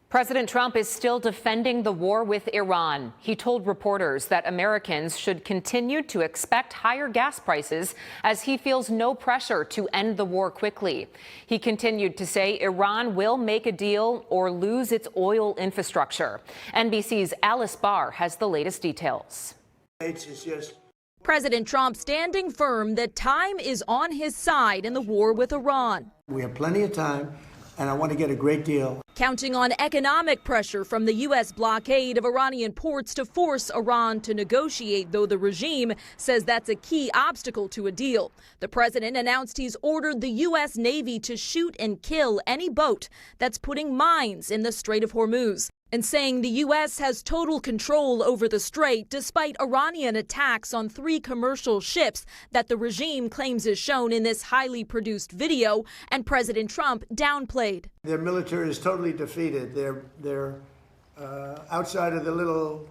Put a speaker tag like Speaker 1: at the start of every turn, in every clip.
Speaker 1: President Trump is still defending the war with Iran. He told reporters that Americans should continue to expect higher gas prices as he feels no pressure to end the war quickly. He continued to say Iran will make a deal or lose its oil infrastructure. NBC's Alice Barr has the latest details.
Speaker 2: President Trump standing firm that time is on his side in the war with Iran.
Speaker 3: We have plenty of time, and I want to get a great deal.
Speaker 2: Counting on economic pressure from the U.S. blockade of Iranian ports to force Iran to negotiate, though the regime says that's a key obstacle to a deal. The president announced he's ordered the U.S. Navy to shoot and kill any boat that's putting mines in the Strait of Hormuz, and saying the U.S. has total control over the strait despite Iranian attacks on 3 commercial ships that the regime claims is shown in this highly produced video, and President Trump downplayed.
Speaker 3: Their military is totally defeated. They're outside of the little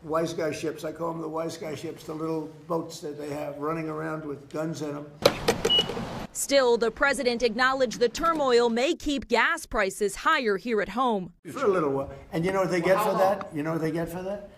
Speaker 3: wise guy ships. I call them the wise guy ships, the little boats that they have running around with guns in them.
Speaker 2: Still, the president acknowledged the turmoil may keep gas prices higher here at home.
Speaker 3: For a little while. And you know what they get for that? You know what they get for that?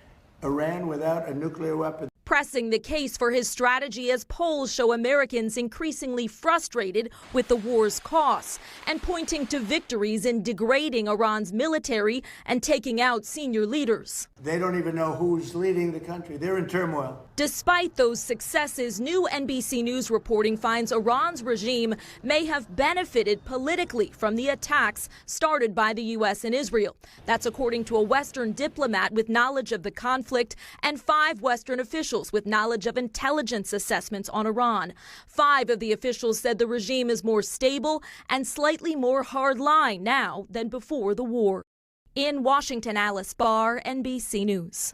Speaker 3: Iran without a nuclear weapon.
Speaker 2: Pressing the case for his strategy as polls show Americans increasingly frustrated with the war's costs, and pointing to victories in degrading Iran's military and taking out senior leaders.
Speaker 3: They don't even know who's leading the country. They're in turmoil.
Speaker 2: Despite those successes, new NBC News reporting finds Iran's regime may have benefited politically from the attacks started by the U.S. and Israel. That's according to a Western diplomat with knowledge of the conflict and 5 Western officials with knowledge of intelligence assessments on Iran. 5 of the officials said the regime is more stable and slightly more hardline now than before the war. In Washington, Alice Barr, NBC News.